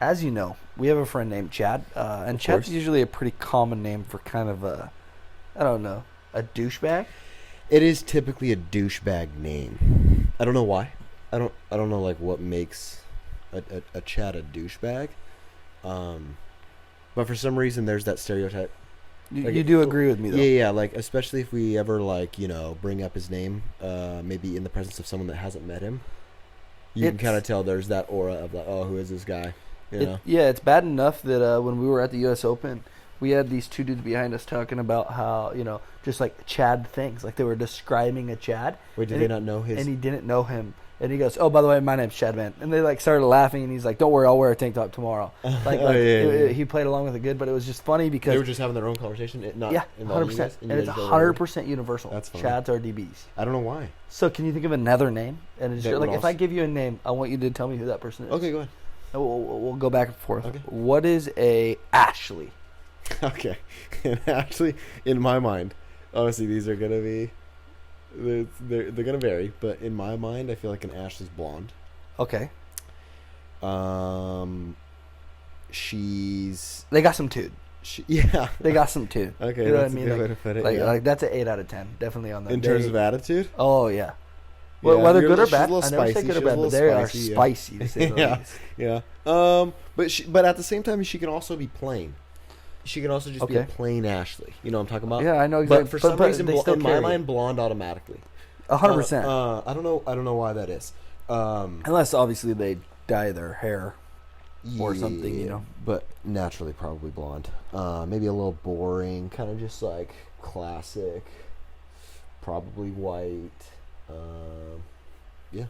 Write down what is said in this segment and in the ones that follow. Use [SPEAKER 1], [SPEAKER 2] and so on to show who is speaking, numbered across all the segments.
[SPEAKER 1] as you know, we have a friend named Chad, and Chad's usually a pretty common name for kind of I don't know, a douchebag.
[SPEAKER 2] It is typically a douchebag name. I don't know why. I don't know like what makes a Chad a douchebag. But for some reason there's that stereotype.
[SPEAKER 1] You do agree with me though.
[SPEAKER 2] Yeah, like especially if we ever like, bring up his name, maybe in the presence of someone that hasn't met him. You can kind of tell there's that aura of like, oh, who is this guy?
[SPEAKER 1] Yeah, it's bad enough that when we were at the U.S. Open, we had these two dudes behind us talking about how, just like Chad things. Like they were describing a Chad.
[SPEAKER 2] Wait, did they not know his?
[SPEAKER 1] And he didn't know him. And he goes, oh, by the way, my name's Chad, man. And they like started laughing, and he's like, don't worry, I'll wear a tank top tomorrow. He played along with it good, but it was just funny because...
[SPEAKER 2] They were just having their own conversation?
[SPEAKER 1] 100%. And it's 100% universal.
[SPEAKER 2] That's funny.
[SPEAKER 1] Chads are DBs.
[SPEAKER 2] I don't know why.
[SPEAKER 1] So can you think of another name? And it's just, like, if I give you a name, I want you to tell me who that person is.
[SPEAKER 2] Okay, go ahead.
[SPEAKER 1] And we'll go back and forth.
[SPEAKER 2] Okay.
[SPEAKER 1] What is a Ashley?
[SPEAKER 2] Okay. And Ashley, in my mind, obviously these are going to be... They're gonna vary, but in my mind, I feel like an Ashley's blonde.
[SPEAKER 1] Okay.
[SPEAKER 2] They
[SPEAKER 1] got some tude. They got some tude.
[SPEAKER 2] Okay,
[SPEAKER 1] you know
[SPEAKER 2] that's
[SPEAKER 1] what I mean?
[SPEAKER 2] a good way to put it.
[SPEAKER 1] Like that's an 8 out of 10, definitely on that.
[SPEAKER 2] In terms of attitude.
[SPEAKER 1] Oh yeah. Well, whether good or bad,
[SPEAKER 2] I
[SPEAKER 1] never say good or bad, but they are spicy. To say the least.
[SPEAKER 2] Yeah. But at the same time, she can also be plain. She can also just be a plain Ashley. You know what I'm talking about?
[SPEAKER 1] Yeah, I know exactly.
[SPEAKER 2] But for some reason, in my mind, blonde automatically.
[SPEAKER 1] 100%.
[SPEAKER 2] I don't know why that is.
[SPEAKER 1] Unless obviously they dye their hair or something,
[SPEAKER 2] But naturally, probably blonde. Maybe a little boring, kind of just like classic. Probably white. Yeah.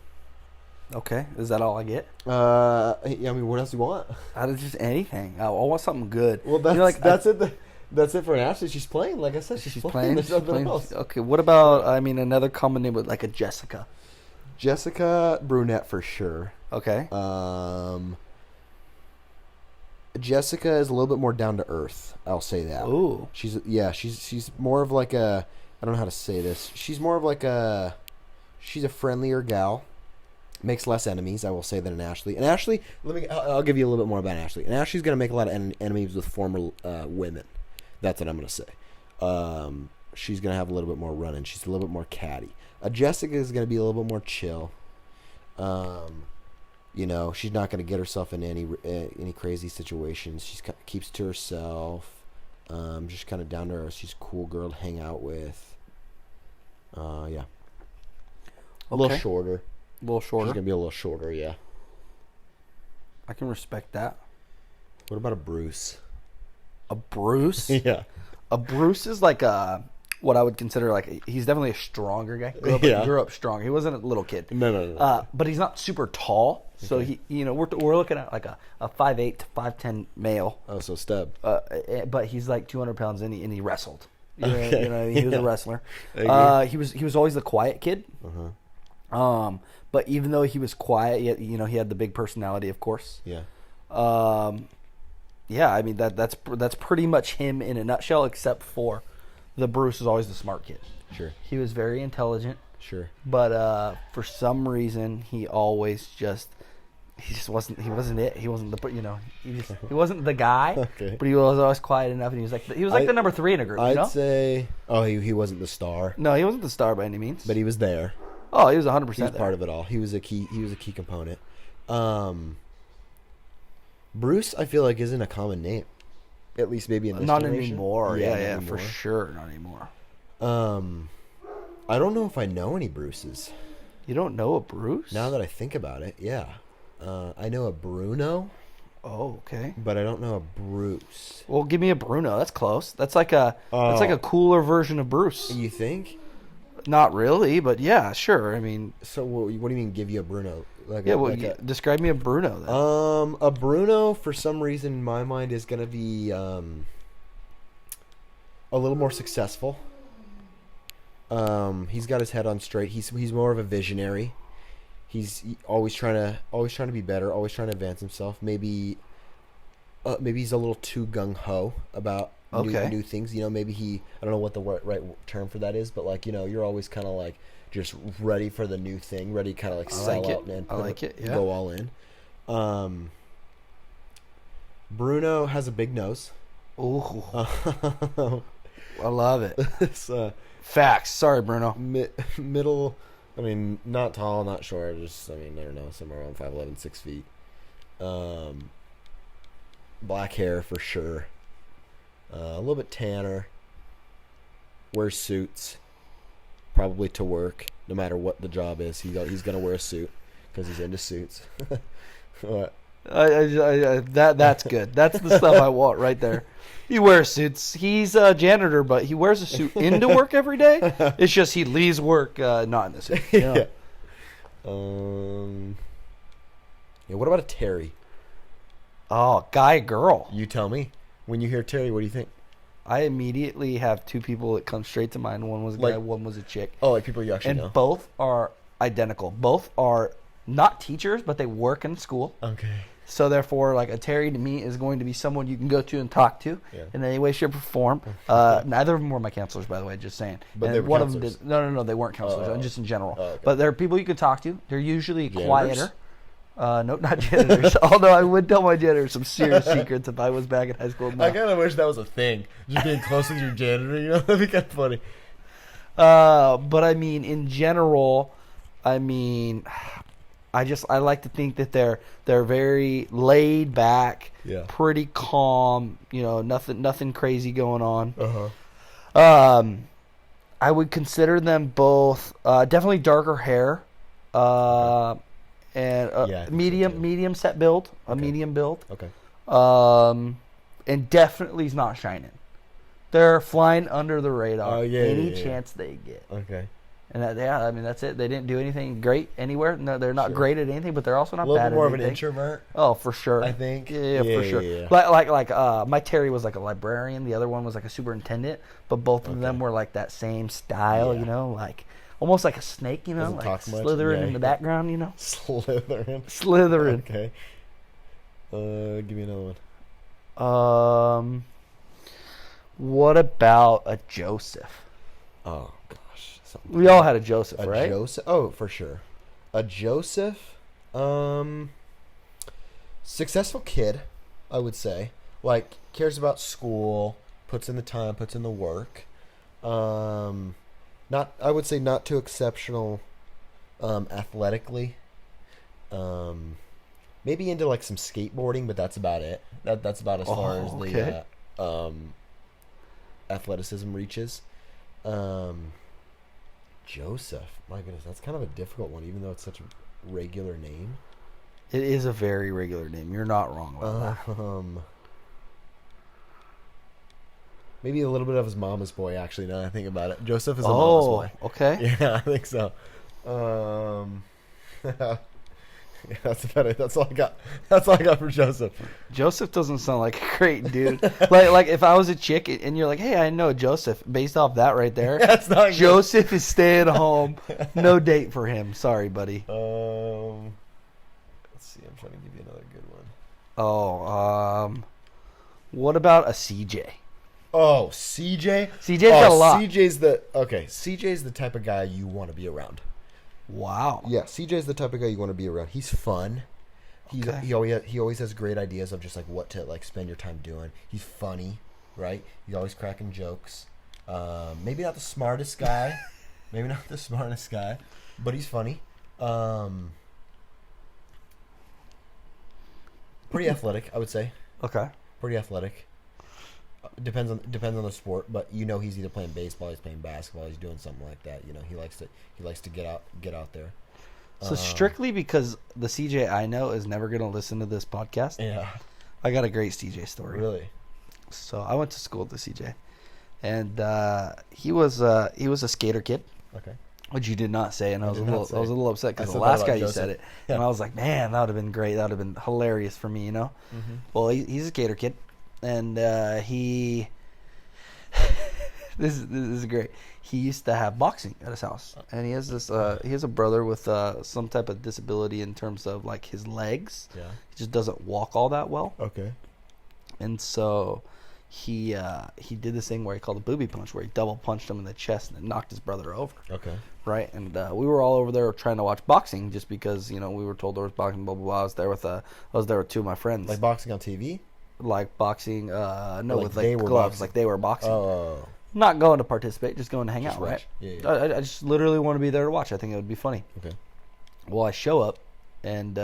[SPEAKER 1] Okay, is that all I get?
[SPEAKER 2] I mean, what else do you want?
[SPEAKER 1] Out of just anything. I want something good.
[SPEAKER 2] Well, that's it. That's it for an Ashley. She's playing. Like I said, she's playing. There's nothing else.
[SPEAKER 1] Okay, what about, another common name with like a Jessica?
[SPEAKER 2] Jessica, brunette for sure.
[SPEAKER 1] Okay.
[SPEAKER 2] Jessica is a little bit more down to earth. I'll say that.
[SPEAKER 1] Ooh.
[SPEAKER 2] She's more of like a, I don't know how to say this. She's more of like she's a friendlier gal. Makes less enemies, I will say, than an Ashley. And Ashley, I'll give you a little bit more about Ashley. And Ashley's going to make a lot of enemies with former women. That's what I'm going to say. She's going to have a little bit more running. She's a little bit more catty. Jessica is going to be a little bit more chill. She's not going to get herself in any crazy situations. She keeps to herself. Just kind of down to earth. She's a cool girl to hang out with. Yeah. A little shorter.
[SPEAKER 1] A little shorter.
[SPEAKER 2] She's going to be a little shorter, yeah.
[SPEAKER 1] I can respect that.
[SPEAKER 2] What about a Bruce?
[SPEAKER 1] A Bruce?
[SPEAKER 2] Yeah.
[SPEAKER 1] A Bruce is like what I would consider he's definitely a stronger guy. Grew up strong. He wasn't a little kid.
[SPEAKER 2] No.
[SPEAKER 1] But he's not super tall. So he, we're looking at like a 5'8" to 5'10" male.
[SPEAKER 2] Oh, so stub.
[SPEAKER 1] But he's like 200 pounds and he wrestled. He was a wrestler. He was always the quiet kid.
[SPEAKER 2] Uh-huh.
[SPEAKER 1] But even though he was quiet, he had the big personality, of course.
[SPEAKER 2] Yeah.
[SPEAKER 1] Yeah, I mean that's pretty much him in a nutshell, except for the Bruce is always the smart kid.
[SPEAKER 2] Sure.
[SPEAKER 1] He was very intelligent.
[SPEAKER 2] Sure.
[SPEAKER 1] But for some reason he just wasn't it. He wasn't he wasn't the guy.
[SPEAKER 2] Okay.
[SPEAKER 1] But he was always quiet enough, and he was like the number 3 in a group.
[SPEAKER 2] I'd say he wasn't the star.
[SPEAKER 1] No, he wasn't the star by any means.
[SPEAKER 2] But he was there.
[SPEAKER 1] Oh, he was 100%.
[SPEAKER 2] He was part of it all. He was a key component. Bruce, I feel like, isn't a common name. At least maybe in this
[SPEAKER 1] not
[SPEAKER 2] generation.
[SPEAKER 1] Anymore.
[SPEAKER 2] Yeah,
[SPEAKER 1] anymore. For sure, not anymore.
[SPEAKER 2] I don't know if I know any Bruces.
[SPEAKER 1] You don't know a Bruce?
[SPEAKER 2] Now that I think about it, yeah. I know a Bruno.
[SPEAKER 1] Oh, okay.
[SPEAKER 2] But I don't know a Bruce.
[SPEAKER 1] Well, give me a Bruno. That's close. That's like a cooler version of Bruce.
[SPEAKER 2] You think?
[SPEAKER 1] Not really, but yeah, sure. I mean,
[SPEAKER 2] so what do you mean? Give you a Bruno?
[SPEAKER 1] Describe me a Bruno then.
[SPEAKER 2] A Bruno, for some reason, in my mind, is gonna be a little more successful. He's got his head on straight. He's more of a visionary. He's always trying to be better. Always trying to advance himself. Maybe he's a little too gung ho about new things. Maybe I don't know what the right term for that is, but you're always kind of like just ready for the new thing, ready to kind of sell out and
[SPEAKER 1] go
[SPEAKER 2] all in. Bruno has a big nose.
[SPEAKER 1] Ooh, I love it.
[SPEAKER 2] It's
[SPEAKER 1] Facts. Sorry, Bruno.
[SPEAKER 2] middle. I mean, not tall, not short. Just, I don't know, somewhere around 5'11", 6 feet. Black hair for sure. A little bit tanner. Wears suits, probably to work, no matter what the job is. He's gonna wear a suit because he's into suits. What?
[SPEAKER 1] That's good. That's the stuff I want right there. He wears suits. He's a janitor, but he wears a suit into work every day. It's just he leaves work not in the suit. You know?
[SPEAKER 2] Yeah. What about a Terry?
[SPEAKER 1] Oh, guy, girl.
[SPEAKER 2] You tell me. When you hear Terry, what do you think?
[SPEAKER 1] I immediately have two people that come straight to mind. One was a guy, one was a chick.
[SPEAKER 2] Oh, like people you actually know.
[SPEAKER 1] And both are identical. Both are not teachers, but they work in school.
[SPEAKER 2] Okay.
[SPEAKER 1] So therefore, like a Terry to me is going to be someone you can go to and talk to in any way, shape, or form. Neither of them were my counselors, by the way. Just saying.
[SPEAKER 2] But they were
[SPEAKER 1] one
[SPEAKER 2] counselors.
[SPEAKER 1] of them did. No, they weren't counselors. Just in general.
[SPEAKER 2] Oh, okay.
[SPEAKER 1] But they're people you can talk to. They're usually
[SPEAKER 2] Janitors?
[SPEAKER 1] quieter. Nope, not janitors. Although I would tell my janitors some serious secrets if I was back in high school. No.
[SPEAKER 2] I kind of wish that was a thing. Just being close with your janitor, you know, that'd be kind of funny.
[SPEAKER 1] But I mean, in general, I like to think that they're very laid back, pretty calm. You know, nothing crazy going on. I would consider them both definitely darker hair. And medium set build, medium build. Okay. And definitely is not shining. They're flying under the radar. Any chance they get.
[SPEAKER 2] Okay.
[SPEAKER 1] And that's it. They didn't do anything great anywhere. No, they're not great at anything, but they're also not bad at anything.
[SPEAKER 2] A little bit more of an introvert.
[SPEAKER 1] Oh, for sure.
[SPEAKER 2] I think.
[SPEAKER 1] Yeah, for sure. Yeah. Like my Terry was like a librarian. The other one was like a superintendent. But both of them were like that same style, you know, like. Almost like a snake, you know, like slithering in the background, you know. Slithering.
[SPEAKER 2] Okay. Give me another
[SPEAKER 1] one. What about a Joseph?
[SPEAKER 2] Oh gosh,
[SPEAKER 1] we all had a Joseph, right?
[SPEAKER 2] A Joseph. Oh, for sure. A Joseph. Successful kid, I would say. Like cares about school, puts in the time, puts in the work. I would say not too exceptional athletically. Maybe into like some skateboarding, but that's about it. That's about as far as the athleticism reaches. Joseph, my goodness, that's kind of a difficult one, even though it's such a regular name.
[SPEAKER 1] It is a very regular name. You're not wrong about that.
[SPEAKER 2] Maybe a little bit of his mama's boy, actually, now that I think about it. Joseph is a mama's boy.
[SPEAKER 1] Okay.
[SPEAKER 2] Yeah, I think so. Yeah, that's about it. That's all I got. That's all I got for Joseph.
[SPEAKER 1] Joseph doesn't sound like a great dude. like if I was a chick and you're like, hey, I know Joseph, based off that right there,
[SPEAKER 2] that's not
[SPEAKER 1] Joseph is staying home. No date for him. Sorry, buddy.
[SPEAKER 2] Let's see. I'm trying to give you another good one.
[SPEAKER 1] What about a CJ?
[SPEAKER 2] Oh, CJ?
[SPEAKER 1] CJ's got a lot.
[SPEAKER 2] CJ's the type of guy you want to be around.
[SPEAKER 1] Wow.
[SPEAKER 2] Yeah, CJ's the type of guy you want to be around. He's fun. He always has great ideas of just like what to like spend your time doing. He's funny, right? He's always cracking jokes. Maybe not the smartest guy. But he's funny. Pretty athletic, I would say.
[SPEAKER 1] Okay.
[SPEAKER 2] Pretty athletic. Depends on the sport, but you know he's either playing baseball, he's playing basketball, he's doing something like that. You know he likes to get out there.
[SPEAKER 1] So strictly because the CJ I know is never going to listen to this podcast.
[SPEAKER 2] Yeah,
[SPEAKER 1] I got a great CJ story.
[SPEAKER 2] Really?
[SPEAKER 1] So I went to school with the CJ, and he was a skater kid.
[SPEAKER 2] Okay.
[SPEAKER 1] Which you did not say, and I was a little upset because the last guy you said it, and I was like, man, that would have been great. That would have been hilarious for me, you know. Mm-hmm. Well, he's a skater kid. And this is great. He used to have boxing at his house, and he has a brother with some type of disability in terms of like his legs.
[SPEAKER 2] Yeah,
[SPEAKER 1] he just doesn't walk all that well.
[SPEAKER 2] Okay.
[SPEAKER 1] And so he did this thing where he called a booby punch, where he double punched him in the chest and it knocked his brother over.
[SPEAKER 2] Okay.
[SPEAKER 1] Right, and we were all over there trying to watch boxing just because we were told there was boxing. Blah blah blah. I was there with two of my friends.
[SPEAKER 2] Like boxing on TV.
[SPEAKER 1] like boxing. No,
[SPEAKER 2] like
[SPEAKER 1] with
[SPEAKER 2] they
[SPEAKER 1] like
[SPEAKER 2] were
[SPEAKER 1] gloves,
[SPEAKER 2] boxing.
[SPEAKER 1] like they were boxing.
[SPEAKER 2] Oh.
[SPEAKER 1] Not going to participate, just going to hang
[SPEAKER 2] Just
[SPEAKER 1] out,
[SPEAKER 2] watch.
[SPEAKER 1] right?
[SPEAKER 2] Yeah.
[SPEAKER 1] I just literally want to be there to watch. I think it would be funny.
[SPEAKER 2] Okay.
[SPEAKER 1] Well, I show up, and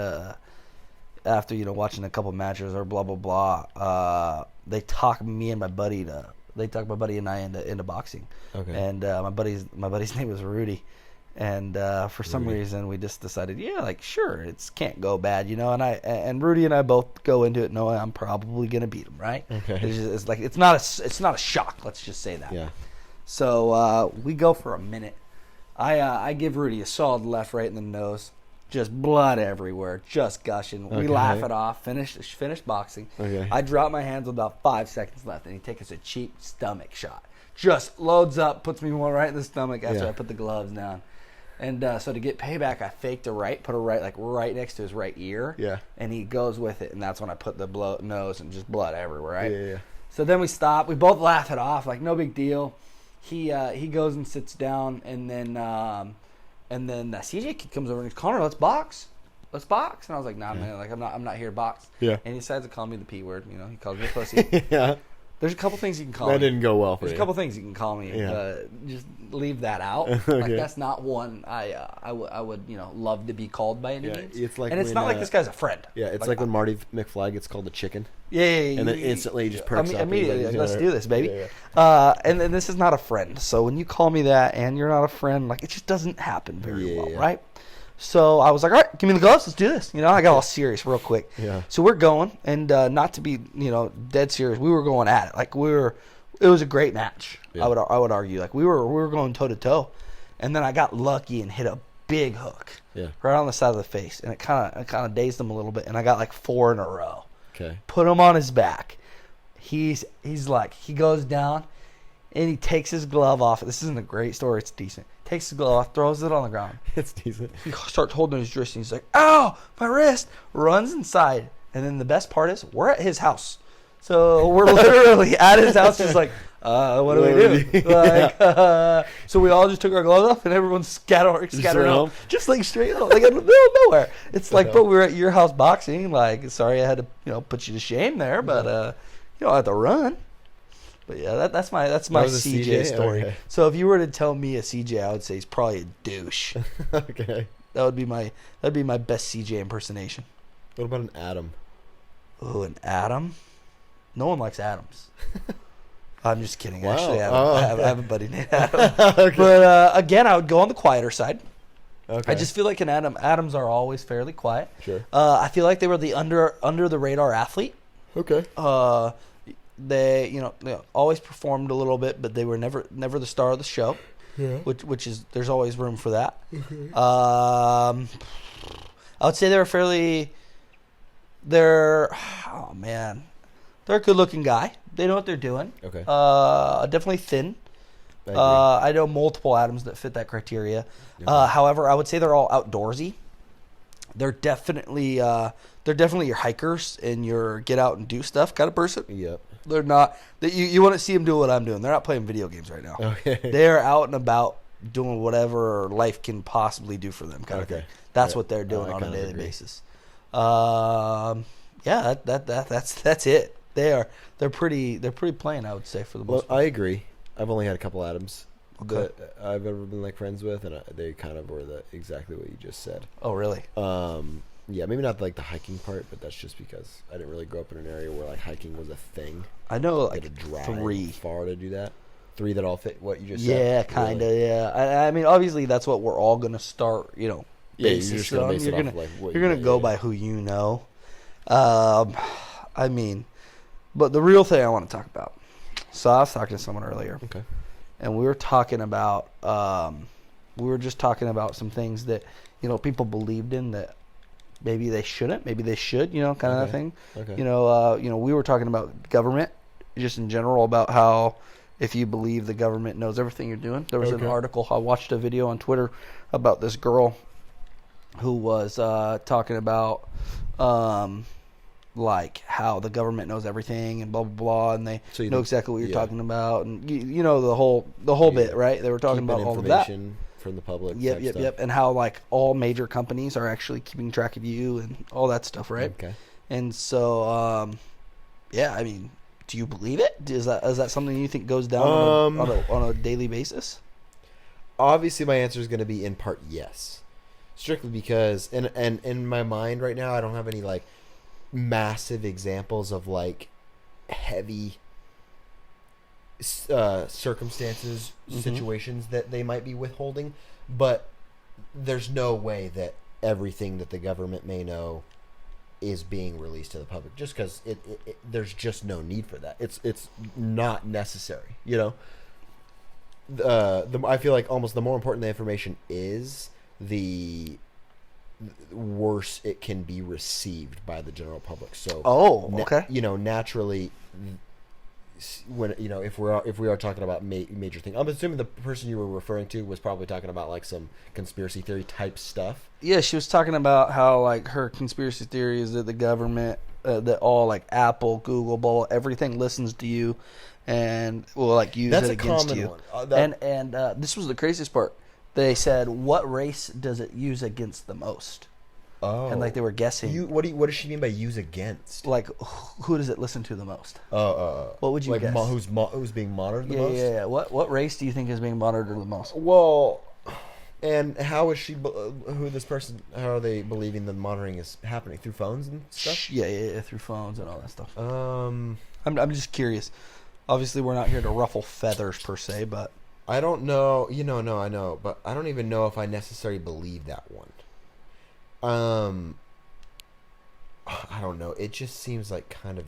[SPEAKER 1] after watching a couple matches or blah blah blah, they talk me and my buddy and I into boxing.
[SPEAKER 2] Okay.
[SPEAKER 1] And my buddy's name was Rudy. And for some reason, we just decided, like, sure, it can't go bad, And Rudy and I both go into it knowing I'm probably gonna beat him, right?
[SPEAKER 2] Okay.
[SPEAKER 1] It's like it's not a shock. Let's just say that.
[SPEAKER 2] Yeah.
[SPEAKER 1] So we go for a minute. I give Rudy a solid left, right in the nose, just blood everywhere, just gushing. We laugh it off. Finish boxing.
[SPEAKER 2] Okay.
[SPEAKER 1] I drop my hands with about 5 seconds left, and he takes a cheap stomach shot. Just loads up, puts me one right in the stomach after I put the gloves down. And so to get payback, I faked a right, put a right like right next to his right ear.
[SPEAKER 2] Yeah.
[SPEAKER 1] And he goes with it, and that's when I put the nose and just blood everywhere, right?
[SPEAKER 2] Yeah.
[SPEAKER 1] So then we stop. We both laugh it off, like no big deal. He goes and sits down, and then CJ comes over and goes, Connor, let's box. And I was like, nah, man, like I'm not here to box.
[SPEAKER 2] Yeah.
[SPEAKER 1] And he decides to call me the P word. He calls me a pussy.
[SPEAKER 2] Yeah.
[SPEAKER 1] There's a couple things you can call me.
[SPEAKER 2] That didn't go well for you.
[SPEAKER 1] There's a couple things you can call me.
[SPEAKER 2] Yeah.
[SPEAKER 1] Just leave that out.
[SPEAKER 2] Okay.
[SPEAKER 1] Like that's not one I would love to be called by any means.
[SPEAKER 2] It's like
[SPEAKER 1] and it's not like this guy's a friend.
[SPEAKER 2] Yeah, it's like when Marty McFly gets called a chicken.
[SPEAKER 1] Yeah.
[SPEAKER 2] And then instantly he just perks up.
[SPEAKER 1] Immediately, like, let's do this, baby.
[SPEAKER 2] Yeah.
[SPEAKER 1] And then this is not a friend. So when you call me that and you're not a friend, like it just doesn't happen very well, right? So I was like, all right, give me the gloves. Let's do this. I got all serious real quick.
[SPEAKER 2] Yeah.
[SPEAKER 1] So we're going, and not to be, dead serious, we were going at it. Like it was a great match. Yeah. I would argue. Like we were going toe to toe, and then I got lucky and hit a big hook.
[SPEAKER 2] Yeah.
[SPEAKER 1] Right on the side of the face, and it kind of dazed him a little bit, and I got like 4 in a row.
[SPEAKER 2] Okay.
[SPEAKER 1] Put him on his back. He goes down, and he takes his glove off. This isn't a great story. It's decent. Takes his glove off, throws it on the ground.
[SPEAKER 2] It's decent.
[SPEAKER 1] He starts holding his wrist, and he's like, ow, my wrist. Runs inside. And then the best part is we're at his house. So we're literally at his house just like, what do we do? So we all just took our gloves off, and everyone scattered home. Just like straight home. Like in the middle of nowhere. It's like, but we were at your house boxing. Like, sorry I had to put you to shame there, but you don't have to run. But yeah, that's my CJ story. Okay. So if you were to tell me a CJ, I would say he's probably a douche.
[SPEAKER 2] Okay.
[SPEAKER 1] That'd be my best CJ impersonation.
[SPEAKER 2] What about an Adam?
[SPEAKER 1] Oh, an Adam? No one likes Adams. I'm just kidding.
[SPEAKER 2] Wow.
[SPEAKER 1] Actually, I have a buddy named Adam. Okay. But again, I would go on the quieter side. Okay. I just feel like Adams are always fairly quiet.
[SPEAKER 2] Sure.
[SPEAKER 1] I feel like they were the under the radar athlete.
[SPEAKER 2] Okay.
[SPEAKER 1] They always performed a little bit, but they were never the star of the show.
[SPEAKER 2] Yeah.
[SPEAKER 1] Which is, there's always room for that.
[SPEAKER 2] Mm-hmm.
[SPEAKER 1] I would say they're a good looking guy. They know what they're doing.
[SPEAKER 2] Okay.
[SPEAKER 1] Definitely thin. I know multiple Adams that fit that criteria. Okay. However, I would say they're all outdoorsy. They're definitely your hikers and your get out and do stuff kind of person.
[SPEAKER 2] Yep.
[SPEAKER 1] They're not. You want to see them do what I'm doing. They're not playing video games right now.
[SPEAKER 2] Okay.
[SPEAKER 1] They're out and about doing whatever life can possibly do for them, kind of thing. That's what they're doing on a daily basis. Yeah, that's it. They're pretty plain, I would say, for the most part.
[SPEAKER 2] I agree. I've only had a couple Adams
[SPEAKER 1] that
[SPEAKER 2] I've ever been like friends with, and they kind of were exactly what you just said.
[SPEAKER 1] Oh, really?
[SPEAKER 2] Yeah, maybe not like the hiking part, but that's just because I didn't really grow up in an area where like hiking was a thing.
[SPEAKER 1] I know
[SPEAKER 2] like to drive
[SPEAKER 1] 3
[SPEAKER 2] far to do that. 3 that all fit what you just
[SPEAKER 1] said. Yeah, kind of. Really? Yeah, I mean, obviously that's what we're all gonna start.
[SPEAKER 2] You're just gonna base it off of, like, what
[SPEAKER 1] you're gonna go by who you know. I mean, but the real thing I want to talk about. So I was talking to someone earlier.
[SPEAKER 2] Okay.
[SPEAKER 1] And we were talking about just talking about some things that people believed in that maybe they shouldn't, maybe they should, kind of that thing.
[SPEAKER 2] Okay.
[SPEAKER 1] We were talking about government just in general, about how if you believe the government knows everything you're doing. There was an article, I watched a video on Twitter about this girl who was talking about like how the government knows everything and blah blah blah, and they know exactly what you're talking about, and you know the whole bit, right? They were talking about all of that
[SPEAKER 2] from the public.
[SPEAKER 1] Yep, and how like all major companies are actually keeping track of you and all that stuff, right?
[SPEAKER 2] Okay.
[SPEAKER 1] And so Yeah, I mean, do you believe it? Is that something you think goes down on a daily basis?
[SPEAKER 2] Obviously, my answer is going to be in part yes, strictly because and in my mind right now, I don't have any like massive examples of like heavy circumstances, situations that they might be withholding, but there's no way that everything that the government may know is being released to the public, just because there's just no need for that. It's not necessary, you know. I feel like almost the more important the information is, the worse it can be received by the general public. So,
[SPEAKER 1] okay.
[SPEAKER 2] Naturally, when if we are talking about major things, I'm assuming the person you were referring to was probably talking about like some conspiracy theory type stuff.
[SPEAKER 1] Yeah, she was talking about how like her conspiracy theory is that the government, that all like Apple, Google, blah, everything listens to you and will like use it against you. And this was the craziest part. They said, "What race does it use against the most?"
[SPEAKER 2] Oh,
[SPEAKER 1] and like they were guessing.
[SPEAKER 2] What does she mean by use against?
[SPEAKER 1] Like, who does it listen to the most?
[SPEAKER 2] What
[SPEAKER 1] would you guess?
[SPEAKER 2] Who's being monitored the most?
[SPEAKER 1] Yeah. What race do you think is being monitored the most?
[SPEAKER 2] Well, and how is she? How are they believing the monitoring is happening through phones and stuff?
[SPEAKER 1] Yeah, through phones and all that stuff.
[SPEAKER 2] I'm
[SPEAKER 1] just curious. Obviously, we're not here to ruffle feathers per se, but
[SPEAKER 2] I don't know. No, I know, but I don't even know if I necessarily believe that one. I don't know. It just seems like kind of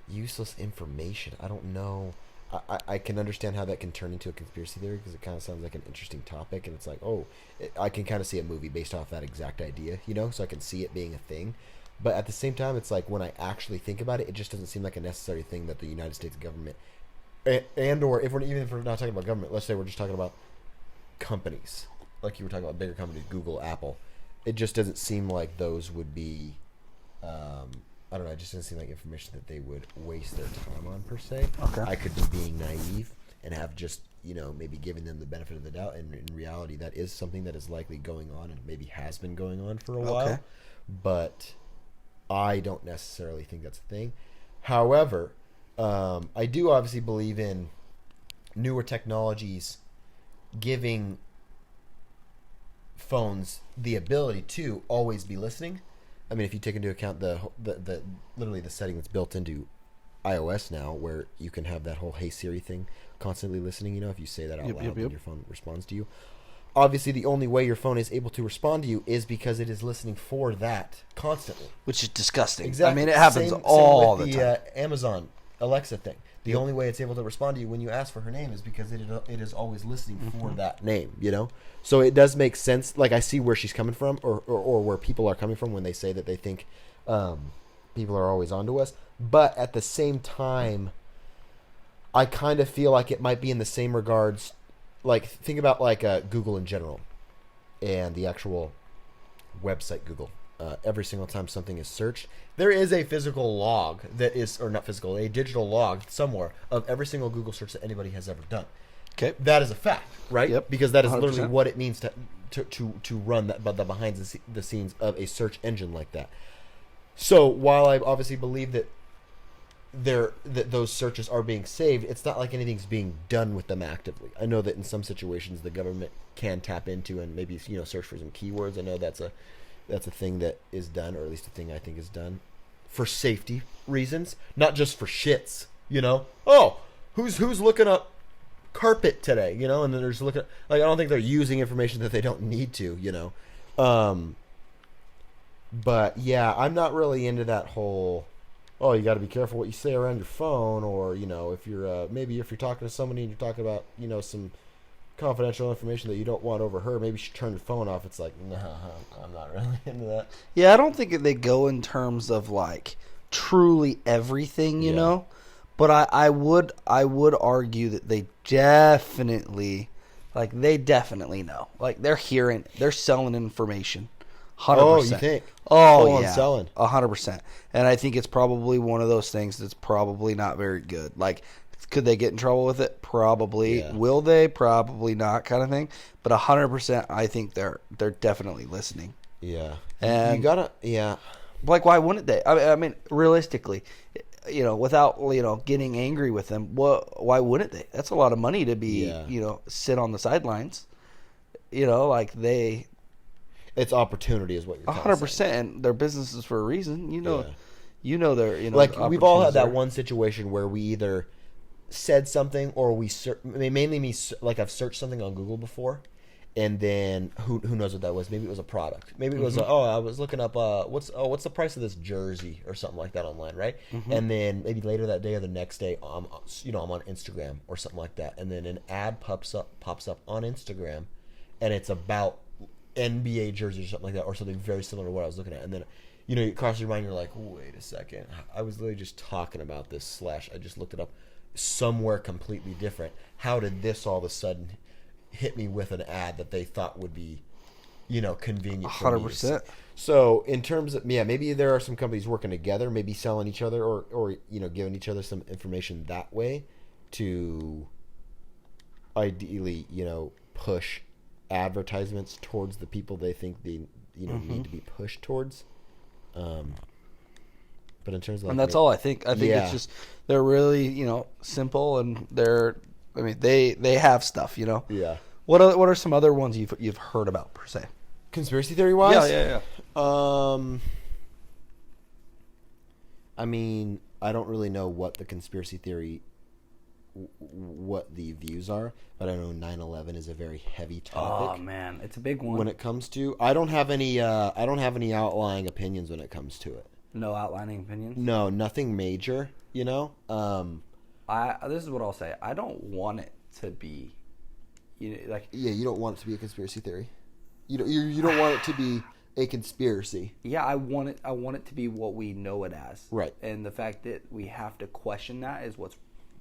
[SPEAKER 2] useless information. I don't know. I can understand how that can turn into a conspiracy theory because it kind of sounds like an interesting topic, and it's like, I can kind of see a movie based off that exact idea, so I can see it being a thing. But at the same time, it's like when I actually think about it, it just doesn't seem like a necessary thing that the United States government, or if we're not talking about government, let's say we're just talking about companies, like you were talking about bigger companies, Google, Apple. It just doesn't seem like those would be, I don't know, it just doesn't seem like information that they would waste their time on, per se.
[SPEAKER 1] Okay.
[SPEAKER 2] I could be being naive and have just, maybe giving them the benefit of the doubt, and in reality, that is something that is likely going on and maybe has been going on for a while. But I don't necessarily think that's a thing. However, I do obviously believe in newer technologies giving phones the ability to always be listening. I mean, if you take into account the literally the setting that's built into iOS now, where you can have that whole "Hey Siri" thing constantly listening. If you say that out loud, then your phone responds to you. Obviously, the only way your phone is able to respond to you is because it is listening for that constantly,
[SPEAKER 1] which is disgusting.
[SPEAKER 2] Exactly.
[SPEAKER 1] I mean, it happens all the time.
[SPEAKER 2] The Amazon Alexa thing. The only way it's able to respond to you when you ask for her name is because it is always listening for that name, So it does make sense. Like, I see where she's coming from, or where people are coming from when they say that they think people are always onto us. But at the same time, I kind of feel like it might be in the same regards. Like, think about like Google in general and the actual website Google. Every single time something is searched, there is a physical log that is, or not physical, a digital log somewhere of every single Google search that anybody has ever done.
[SPEAKER 1] Okay,
[SPEAKER 2] that is a fact, right?
[SPEAKER 1] Yep.
[SPEAKER 2] Because that is
[SPEAKER 1] 100%.
[SPEAKER 2] literally what it means to run the behind the scenes of a search engine like that. So while I obviously believe that those searches are being saved, it's not like anything's being done with them actively. I know that in some situations the government can tap into and maybe search for some keywords. I know that's a thing that is done, or at least a thing I think is done for safety reasons, not just for shits. Oh, who's looking up carpet today? And then there's looking like, I don't think they're using information that they don't need to. But yeah, I'm not really into that whole. Oh, you got to be careful what you say around your phone, or if you're maybe if you're talking to somebody and you're talking about some confidential information that you don't want overheard, maybe you should turn your phone off. It's like, no, I'm not really into that.
[SPEAKER 1] Yeah, I don't think they go in terms of like truly everything, you know. But I would argue that they definitely know. Like, they're selling information. 100%.
[SPEAKER 2] Oh, you think?
[SPEAKER 1] Oh, yeah.
[SPEAKER 2] Selling.
[SPEAKER 1] 100%. And I think it's probably one of those things that's probably not very good. Like, could they get in trouble with it? Probably. Yeah. Will they? Probably not, kind of thing. But 100%, I think they're definitely listening.
[SPEAKER 2] Yeah.
[SPEAKER 1] And
[SPEAKER 2] you gotta, yeah.
[SPEAKER 1] Like, why wouldn't they? I mean, realistically, without getting angry with them, why wouldn't they? That's a lot of money to be sit on the sidelines.
[SPEAKER 2] It's opportunity is what you're
[SPEAKER 1] 100%, and their businesses for a reason. They're
[SPEAKER 2] like we've all had that one situation where we either said something or mainly me, like I've searched something on Google before, and then who knows what that was? Maybe it was a product. Maybe it was I was looking up what's the price of this jersey or something like that online, right? And then maybe later that day or the next day, I'm on Instagram or something like that, and then an ad pops up on Instagram, and it's about NBA jerseys or something like that, or something very similar to what I was looking at, and then it crosses your mind. You're like, wait a second, I was literally just talking about this. I just looked it up somewhere completely different. How did this all of a sudden hit me with an ad that they thought would be, convenient for
[SPEAKER 1] 100%.
[SPEAKER 2] So in terms of, maybe there are some companies working together, maybe selling each other or giving each other some information that way to ideally, push advertisements towards the people they think they, need to be pushed towards. But in terms of
[SPEAKER 1] and that's all I think. I think it's just they're really simple, and they have stuff.
[SPEAKER 2] Yeah.
[SPEAKER 1] What are some other ones you've heard about per se?
[SPEAKER 2] Conspiracy theory wise?
[SPEAKER 1] Yeah.
[SPEAKER 2] I don't really know what the conspiracy theory, what the views are, but I know 9/11 is a very heavy topic.
[SPEAKER 1] Oh man, it's a big one.
[SPEAKER 2] When it comes to, I don't have any outlying opinions when it comes to it.
[SPEAKER 1] No outlining opinions?
[SPEAKER 2] No, nothing major.
[SPEAKER 1] This is what I'll say. I don't want it to be,
[SPEAKER 2] you don't want it to be a conspiracy theory. You don't want it to be a conspiracy.
[SPEAKER 1] Yeah, I want it to be what we know it as.
[SPEAKER 2] Right.
[SPEAKER 1] And the fact that we have to question that is what's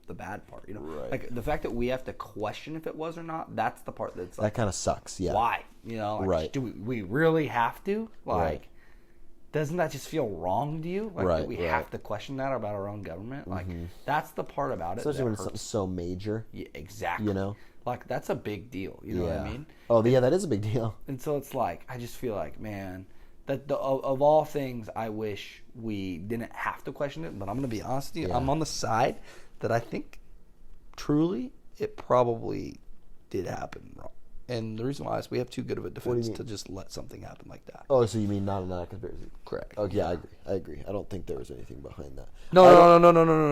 [SPEAKER 1] the bad part.
[SPEAKER 2] Right.
[SPEAKER 1] Like the fact that we have to question if it was or not. That's the part that's like,
[SPEAKER 2] that kind of sucks. Yeah.
[SPEAKER 1] Why?
[SPEAKER 2] Right.
[SPEAKER 1] Do we really have to?
[SPEAKER 2] Right.
[SPEAKER 1] Doesn't that just feel wrong to you? Like,
[SPEAKER 2] right,
[SPEAKER 1] that we have to question that about our own government? Like, that's the part about it.
[SPEAKER 2] Especially when it's something so major.
[SPEAKER 1] Yeah, exactly. Like, that's a big deal. You know what I mean?
[SPEAKER 2] Oh, yeah, that is a big deal.
[SPEAKER 1] And so it's like, I just feel like, man, that of all things, I wish we didn't have to question it. But I'm going to be honest with you. Yeah. I'm on the side that I think, truly, it probably did happen wrong. And the reason why is we have too good of a defense to just let something happen like that.
[SPEAKER 2] Oh, so you mean not a conspiracy?
[SPEAKER 1] Correct.
[SPEAKER 2] Oh, yeah, I agree. I don't think there was anything behind that.
[SPEAKER 1] No.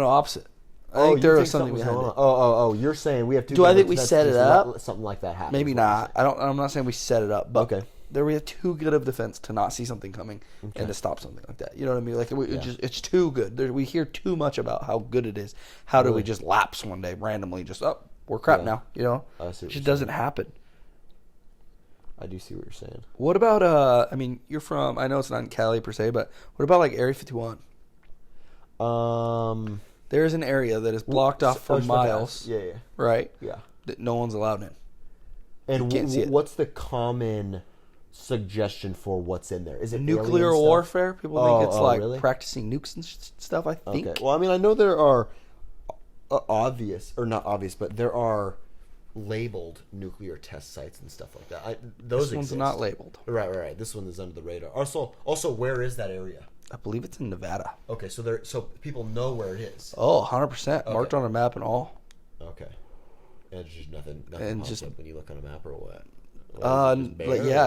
[SPEAKER 1] Opposite. I think there was something behind it.
[SPEAKER 2] Oh, you're saying we have too.
[SPEAKER 1] Do I think we set it up?
[SPEAKER 2] Something like that happened.
[SPEAKER 1] Maybe not. I'm not saying we set it up, but there we have too good of defense to not see something coming and to stop something like that. You know what I mean? Like it's too good. We hear too much about how good it is. How do we just lapse one day randomly? Just we're crap now. It just doesn't happen.
[SPEAKER 2] I do see what you're saying.
[SPEAKER 1] What about you're from, I know it's not in Cali per se, but what about like Area 51? There's an area that is blocked off for miles.
[SPEAKER 2] Yeah.
[SPEAKER 1] Right?
[SPEAKER 2] Yeah.
[SPEAKER 1] That no one's allowed in.
[SPEAKER 2] And what's the common suggestion for what's in there? Is it
[SPEAKER 1] nuclear warfare? People think it's like
[SPEAKER 2] really?
[SPEAKER 1] Practicing nukes and stuff, I think.
[SPEAKER 2] Okay. Well, I know there are obvious, or not obvious, but there are labeled nuclear test sites and stuff like that. Those
[SPEAKER 1] one's
[SPEAKER 2] exist.
[SPEAKER 1] Not labeled.
[SPEAKER 2] Right. This one is under the radar. Also, where is that area?
[SPEAKER 1] I believe it's in Nevada.
[SPEAKER 2] Okay, so people know where it is.
[SPEAKER 1] Oh, 100%. Marked on a map and all.
[SPEAKER 2] Okay. And it's just nothing pops up when you look on a map or what?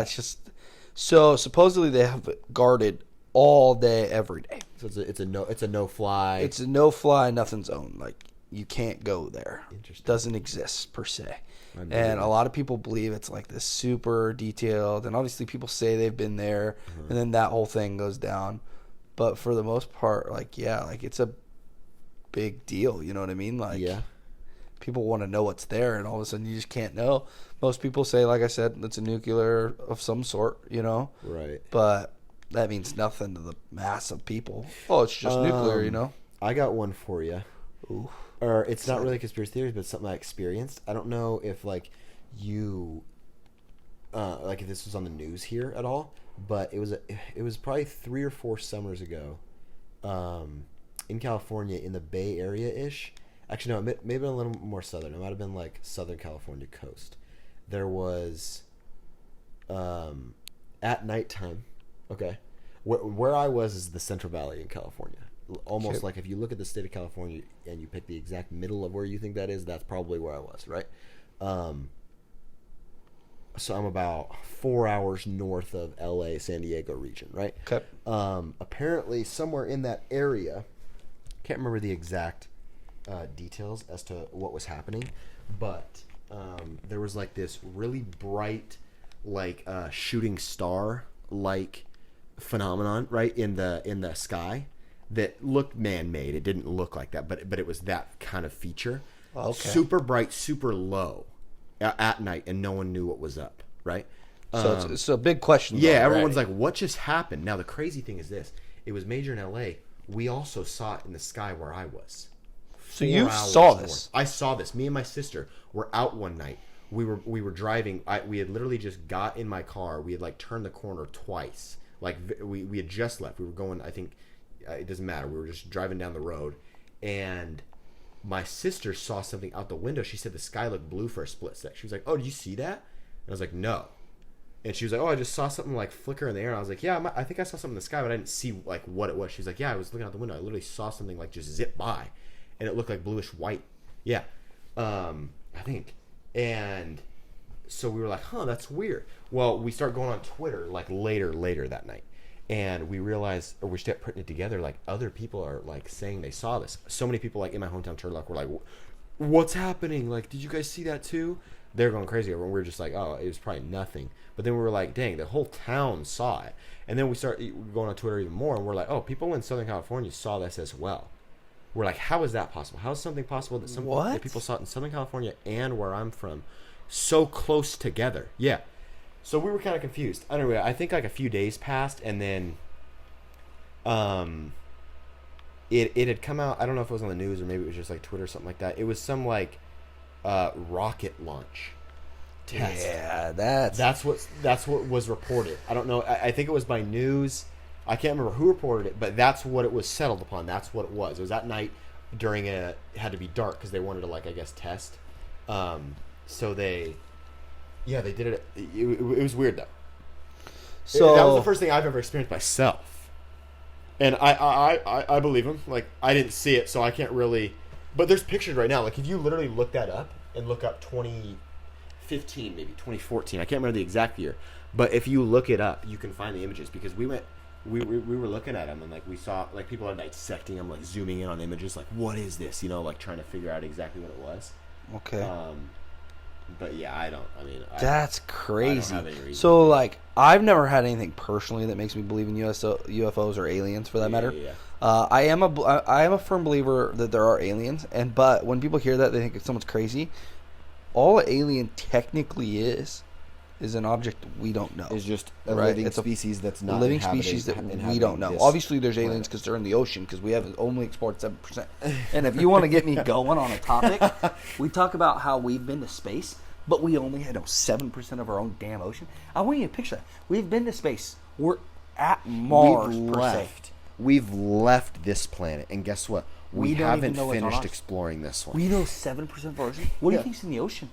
[SPEAKER 1] It's just so supposedly they have it guarded all day, every day.
[SPEAKER 2] So it's a no fly.
[SPEAKER 1] It's a no fly, nothing zone. Like you can't go there.
[SPEAKER 2] Interesting.
[SPEAKER 1] Doesn't exist per se. And a lot of people believe it's like this super detailed, and obviously people say they've been there, and then that whole thing goes down. But for the most part, it's a big deal. You know what I mean? Like, people want to know what's there, and all of a sudden you just can't know. Most people say, like I said, it's a nuclear of some sort,
[SPEAKER 2] Right.
[SPEAKER 1] But that means nothing to the mass of people. Oh, it's just nuclear,
[SPEAKER 2] I got one for you.
[SPEAKER 1] Ooh.
[SPEAKER 2] Or it's not really conspiracy theories, but it's something I experienced. I don't know if you, if this was on the news here at all, but it was probably 3 or 4 summers ago, in California, in the Bay Area ish. Actually, no, it may have been a little more southern. It might have been like Southern California coast. There was, at nighttime, okay, where I was is the Central Valley in California. almost like if you look at the state of California and you pick the exact middle of where you think that is, that's probably where I was, right? So I'm about 4 hours north of LA, San Diego region, right?
[SPEAKER 1] Okay.
[SPEAKER 2] Apparently, somewhere in that area, can't remember the exact details as to what was happening, but there was like this really bright, like shooting star like phenomenon, right, in the sky that looked man-made. It didn't look like that, but it was that kind of feature.
[SPEAKER 1] Okay.
[SPEAKER 2] Super bright, super low at night, and no one knew what was up, right?
[SPEAKER 1] So it's a big question.
[SPEAKER 2] Yeah, everyone's like, what just happened? Now, the crazy thing is this. It was major in L.A. We also saw it in the sky where I was.
[SPEAKER 1] So you saw this?
[SPEAKER 2] I saw this. Me and my sister were out one night. We were driving. We had literally just got in my car. We had like turned the corner twice. Like we had just left. We were going, I think, it doesn't matter. We were just driving down the road. And my sister saw something out the window. She said the sky looked blue for a split sec. She was like, oh, did you see that? And I was like, no. And she was like, oh, I just saw something like flicker in the air. And I was like, yeah, I think I saw something in the sky, but I didn't see like what it was. She was like, yeah, I was looking out the window. I literally saw something like just zip by. And it looked like bluish white. Yeah. I think. And so we were like, huh, that's weird. Well, we start going on Twitter like later that night. And we realized, or we start putting it together, like other people are like saying they saw this. So many people like in my hometown Turlock were like, what's happening? Like, did you guys see that too? They're going crazy over it. We were just like, oh, it was probably nothing. But then we were like, dang, the whole town saw it. And then we start going on Twitter even more, and we're like, oh, people in Southern California saw this as well. We're like, how is that possible? How is something possible that people saw it in Southern California and where I'm from so close together? Yeah. So we were kind of confused. Anyway, I think like a few days passed, and then it had come out. I don't know if it was on the news or maybe it was just like Twitter or something like that. It was some like rocket launch test.
[SPEAKER 1] Yeah,
[SPEAKER 2] that's what was reported. I don't know. I think it was by news. I can't remember who reported it, but that's what it was settled upon. That's what it was. It was that night during it had to be dark because they wanted to like I guess test. So they did it. It was weird though. So that was the first thing I've ever experienced myself, and I believe him. Like I didn't see it, so I can't really. But there's pictures right now. Like if you literally look that up and look up 2015, maybe 2014. I can't remember the exact year, but if you look it up, you can find the images because we were looking at them and like we saw like people are dissecting them, like zooming in on images, like what is this? You know, like trying to figure out exactly what it was.
[SPEAKER 1] Okay.
[SPEAKER 2] But yeah,
[SPEAKER 1] that's crazy.
[SPEAKER 2] I don't have any reason.
[SPEAKER 1] So like, I've never had anything personally that makes me believe in UFOs or aliens, for that matter.
[SPEAKER 2] Yeah.
[SPEAKER 1] I am a firm believer that there are aliens, but when people hear that, they think someone's crazy. All an alien technically is an object we don't know.
[SPEAKER 2] It's just a living species that's not
[SPEAKER 1] a living species that we don't know. Obviously, there's aliens because they're in the ocean because we have only explored 7%. And if you want to get me going on a topic, we talk about how we've been to space, but we only had 7% of our own damn ocean. I want you to picture that. We've been to space. We're at Mars,
[SPEAKER 2] We've left this planet, and guess what? We haven't finished exploring this one.
[SPEAKER 1] We know 7% of our ocean. What do you think's in the ocean?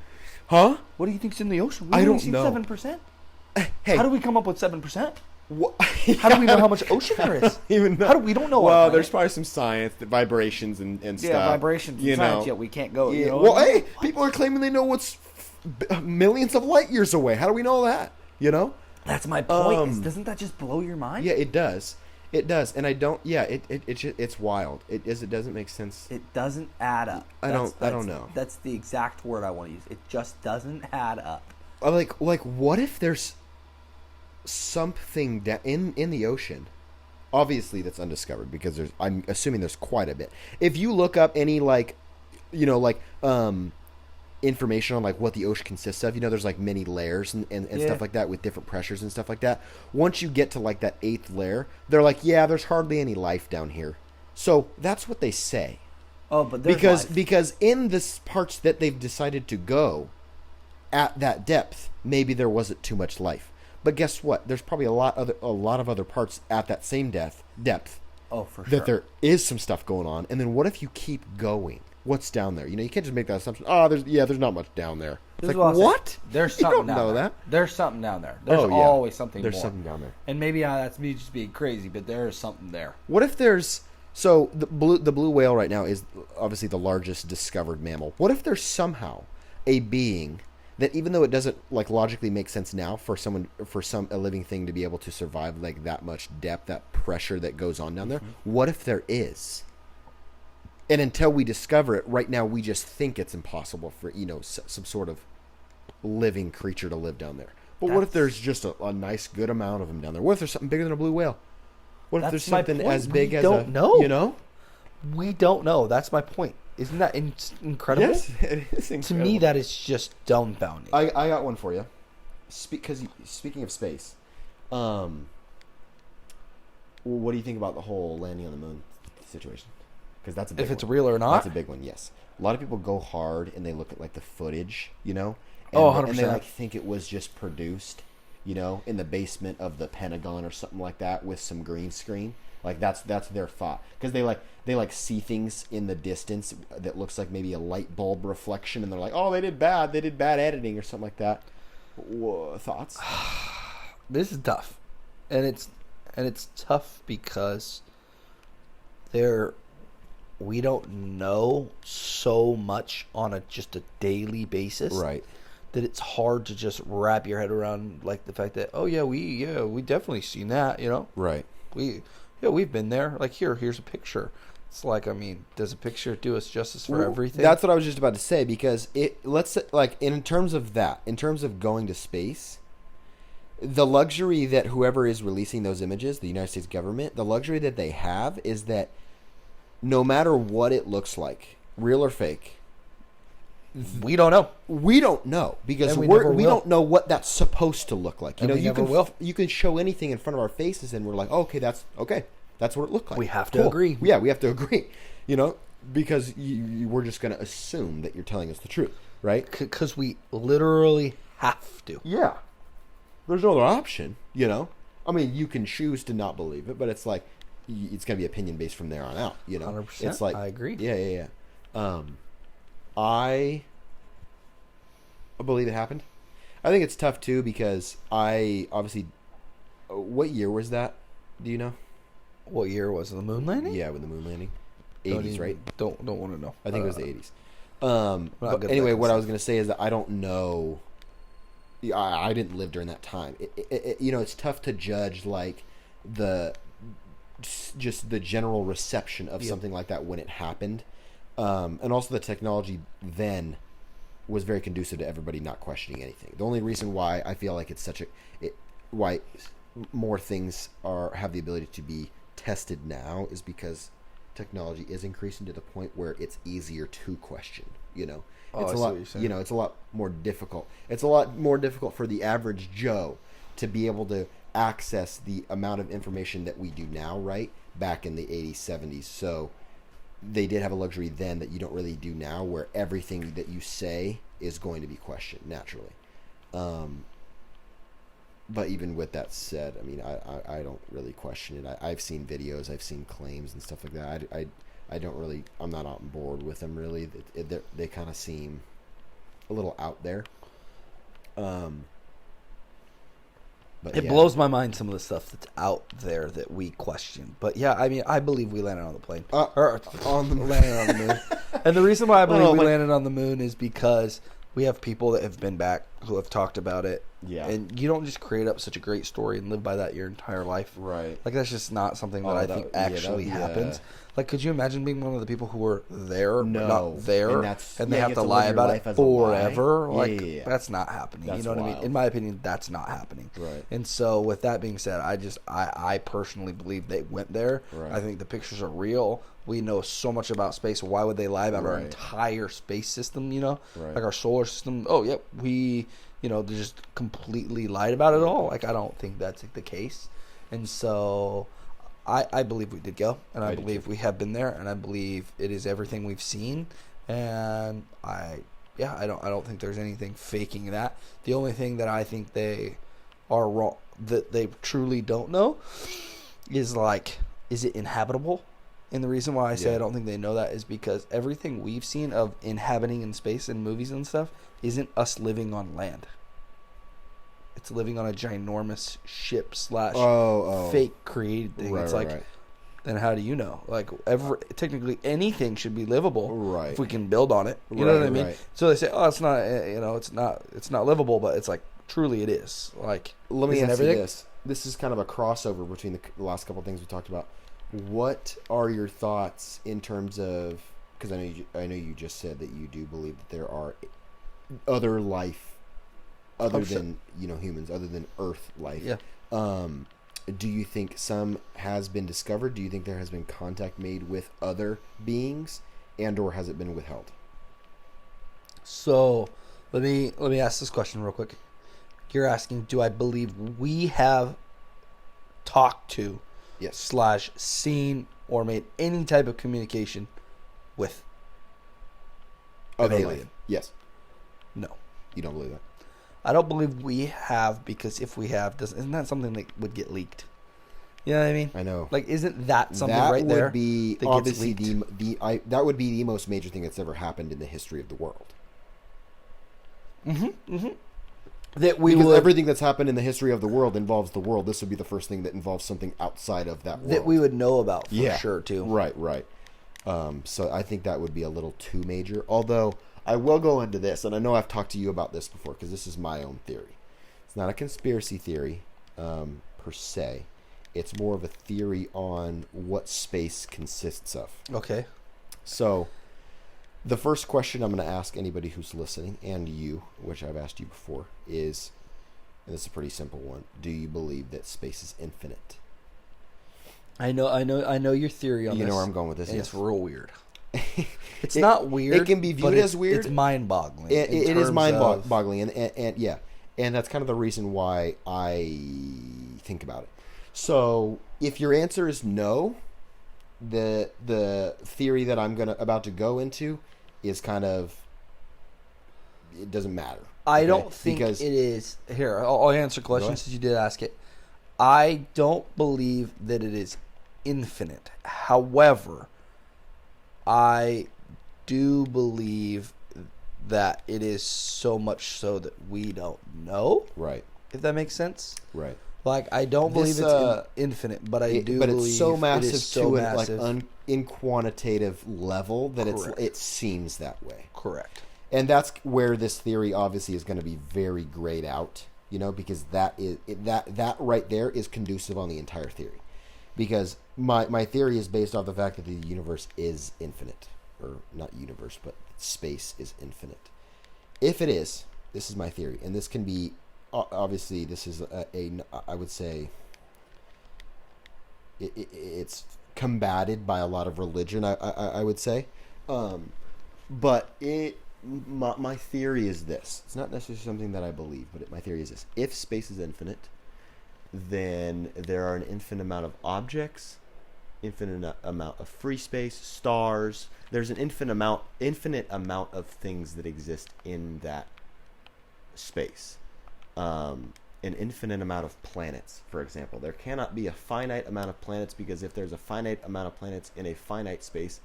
[SPEAKER 2] Huh?
[SPEAKER 1] What do you think's in the ocean?
[SPEAKER 2] I don't know.
[SPEAKER 1] 7%.
[SPEAKER 2] Hey,
[SPEAKER 1] how do we come up with 7%? How do we know how much ocean there is?
[SPEAKER 2] Even know.
[SPEAKER 1] We don't know.
[SPEAKER 2] Well, there's probably some science, the vibrations and stuff.
[SPEAKER 1] Yeah, vibrations and science. Yeah, we can't go.
[SPEAKER 2] Yeah. Well, hey, people are claiming they know what's millions of light years away. How do we know that? You know?
[SPEAKER 1] That's my point. Doesn't that just blow your mind?
[SPEAKER 2] Yeah, it does. It does, and I don't. Yeah, it's wild. It doesn't make sense.
[SPEAKER 1] It doesn't add up.
[SPEAKER 2] I don't know.
[SPEAKER 1] That's the exact word I want to use. It just doesn't add up.
[SPEAKER 2] Like what if there's something in the ocean? Obviously, that's undiscovered because I'm assuming there's quite a bit. If you look up any information on like what the ocean consists of, there's like many layers and stuff like that with different pressures and stuff like that. Once you get to like that 8th layer, they're like, yeah, there's hardly any life down here. So that's what they say.
[SPEAKER 1] Oh, but there's
[SPEAKER 2] because in the parts that they've decided to go at that depth, maybe there wasn't too much life. But guess what? There's probably a lot of other parts at that same depth.
[SPEAKER 1] Oh, for sure.
[SPEAKER 2] That there is some stuff going on. And then what if you keep going? What's down there? You can't just make that assumption. Oh, there's not much down there. It's like, what?
[SPEAKER 1] There's something
[SPEAKER 2] you don't know that.
[SPEAKER 1] There's something down there. There's always something
[SPEAKER 2] There's
[SPEAKER 1] more.
[SPEAKER 2] something down there.
[SPEAKER 1] And maybe that's me just being crazy, but there is something there.
[SPEAKER 2] What if there's So the blue whale right now is obviously the largest discovered mammal. What if there's somehow a being that, even though it doesn't like logically make sense now for a living thing to be able to survive like that much depth, that pressure that goes on down there, what if there is? And until we discover it, right now we just think it's impossible for some sort of living creature to live down there. But what if there's just a nice good amount of them down there? What if there's something bigger than a blue whale? What if there's something as big as
[SPEAKER 1] don't know.
[SPEAKER 2] You know?
[SPEAKER 1] We don't know. That's my point. Isn't that incredible?
[SPEAKER 2] Yes, it is incredible.
[SPEAKER 1] To me, that is just dumbfounding.
[SPEAKER 2] I got one for you. Because speaking of space, what do you think about the whole landing on the moon situation? Because that's a big
[SPEAKER 1] if it's real or not.
[SPEAKER 2] That's a big one. Yes, a lot of people go hard and they look at like the footage, And
[SPEAKER 1] 100%.
[SPEAKER 2] And they like think it was just produced, in the basement of the Pentagon or something like that with some green screen. Like that's their thought, because they see things in the distance that looks like maybe a light bulb reflection, and they're like, oh, they did bad editing or something like that. Thoughts?
[SPEAKER 1] This is tough, and it's tough because we don't know so much on just a daily basis,
[SPEAKER 2] right?
[SPEAKER 1] That it's hard to just wrap your head around, like the fact that we definitely seen that,
[SPEAKER 2] right?
[SPEAKER 1] We've been there. Like here's a picture. It's like, does a picture do us justice for everything?
[SPEAKER 2] That's what I was just about to say, because let's say, like, in terms of going to space, the luxury that whoever is releasing those images, the United States government, the luxury that they have is that no matter what it looks like, real or fake,
[SPEAKER 1] we don't know.
[SPEAKER 2] We don't know, because we don't know what that's supposed to look like. You can show anything in front of our faces, and we're like, oh, that's what it looked like.
[SPEAKER 1] We have to agree.
[SPEAKER 2] Yeah, we have to agree. Because we're just going to assume that you're telling us the truth, right?
[SPEAKER 1] Because we literally have to.
[SPEAKER 2] Yeah. There's no other option, you can choose to not believe it, but it's like, it's going to be opinion based from there on out,
[SPEAKER 1] 100%.
[SPEAKER 2] It's like,
[SPEAKER 1] I agree.
[SPEAKER 2] Yeah. I believe it happened. I think it's tough too, because what year was that? Do you know?
[SPEAKER 1] What year was it? The moon landing?
[SPEAKER 2] Yeah, with the moon landing. 80s, right?
[SPEAKER 1] Don't want to know.
[SPEAKER 2] I think it was the 80s. But anyway, what I was going to say is that I don't know. I didn't live during that time. It's tough to judge like the general reception of something like that when it happened. And also the technology then was very conducive to everybody not questioning anything. The only reason why I feel like it's why more things have the ability to be tested now is because technology is increasing to the point where it's easier to question. It's a lot more difficult. It's a lot more difficult for the average Joe to be able to access the amount of information that we do now, right? Back in the 80s, 70s. So they did have a luxury then that you don't really do now, where everything that you say is going to be questioned naturally. But even with that said, I don't really question it. I've seen videos, I've seen claims and stuff like that. I don't really, I'm not on board with them really. They kind of seem a little out there. But
[SPEAKER 1] it blows my mind, some of the stuff that's out there that we question. But yeah, I believe we landed on the plane.
[SPEAKER 2] Landed on the moon.
[SPEAKER 1] And the reason why I believe we landed on the moon is because we have people that have been back who have talked about it.
[SPEAKER 2] Yeah.
[SPEAKER 1] And you don't just create up such a great story and live by that your entire life.
[SPEAKER 2] Right.
[SPEAKER 1] Like, that's just not something that I think actually happens. Like, could you imagine being one of the people who were there, not there, and they have to lie about it forever? Like, that's not happening. You know what I mean? In my opinion, that's not happening.
[SPEAKER 2] Right.
[SPEAKER 1] And so, with that being said, I personally believe they went there.
[SPEAKER 2] Right.
[SPEAKER 1] I think the pictures are real. We know so much about space. Why would they lie about our
[SPEAKER 2] Right.
[SPEAKER 1] entire space system,
[SPEAKER 2] Right.
[SPEAKER 1] Like our solar system? Oh, yep, they just completely lied about it all. Like, I don't think that's the case. And so I believe we did go, and I believe we have been there, and I believe it is everything we've seen. And I don't think there's anything faking that. The only thing that I think they are wrong, that they truly don't know, is like, is it inhabitable? And the reason why I say I don't think they know that is because everything we've seen of inhabiting in space in movies and stuff isn't us living on land. It's living on a ginormous ship / fake created thing. It's like then how do you know? Like, technically anything should be livable,
[SPEAKER 2] right?
[SPEAKER 1] If we can build on it, you know what I mean? Right. So they say, oh, it's not, it's not livable, but it's like truly it is. Like,
[SPEAKER 2] let me ask you this: this is kind of a crossover between the last couple of things we talked about. What are your thoughts in terms of? Because I know you just said that you do believe that there are other life, other than humans, other than Earth life.
[SPEAKER 1] Yeah.
[SPEAKER 2] Do you think some has been discovered? Do you think there has been contact made with other beings, or has it been withheld?
[SPEAKER 1] So, let me ask this question real quick. You're asking, do I believe we have talked to,
[SPEAKER 2] yes,
[SPEAKER 1] / seen or made any type of communication with
[SPEAKER 2] other
[SPEAKER 1] an alien?
[SPEAKER 2] Life? Yes.
[SPEAKER 1] No.
[SPEAKER 2] You don't believe that?
[SPEAKER 1] I don't believe we have, because if we have, isn't that something that would get leaked? You know what I mean?
[SPEAKER 2] I know.
[SPEAKER 1] Like, isn't that something right there?
[SPEAKER 2] That would be obviously that would be the most major thing that's ever happened in the history of the world.
[SPEAKER 1] Mm-hmm. Mm-hmm.
[SPEAKER 2] Because everything that's happened in the history of the world involves the world. This would be the first thing that involves something outside of that world.
[SPEAKER 1] That we would know about for sure, too.
[SPEAKER 2] Right. So I think that would be a little too major. Although, I will go into this, and I know I've talked to you about this before, because this is my own theory. It's not a conspiracy theory, per se. It's more of a theory on what space consists of.
[SPEAKER 1] Okay.
[SPEAKER 2] So, the first question I'm going to ask anybody who's listening, and you, which I've asked you before, is, and this is a pretty simple one, do you believe that space is infinite?
[SPEAKER 1] I know your theory on this.
[SPEAKER 2] You know where I'm going with this.
[SPEAKER 1] And it's real weird. It's not weird.
[SPEAKER 2] It can be viewed as weird.
[SPEAKER 1] It's mind-boggling.
[SPEAKER 2] It is mind-boggling, and that's kind of the reason why I think about it. So, if your answer is no, the theory that I'm about to go into is kind of, it doesn't matter.
[SPEAKER 1] I don't think it is. Here, I'll answer questions since you did ask it. I don't believe that it is infinite. However, I do believe that it is so much so that we don't know.
[SPEAKER 2] Right.
[SPEAKER 1] If that makes sense.
[SPEAKER 2] Right.
[SPEAKER 1] Like, I don't believe it's infinite, but I do believe
[SPEAKER 2] it's so massive,
[SPEAKER 1] it is so massive.
[SPEAKER 2] In quantitative level that it seems that way.
[SPEAKER 1] Correct.
[SPEAKER 2] And that's where this theory obviously is going to be very grayed out, because that right there is conducive on the entire theory. Because my theory is based off the fact that the universe is infinite. Or not universe, but space is infinite. If it is, this is my theory, and this can be, obviously, this is I would say, it's combated by a lot of religion, I would say. But my theory is this. It's not necessarily something that I believe, but my theory is this. If space is infinite, then there are an infinite amount of objects, infinite amount of free space, stars. There's an infinite amount of things that exist in that space. An infinite amount of planets, for example. There cannot be a finite amount of planets, because if there's a finite amount of planets in a finite space,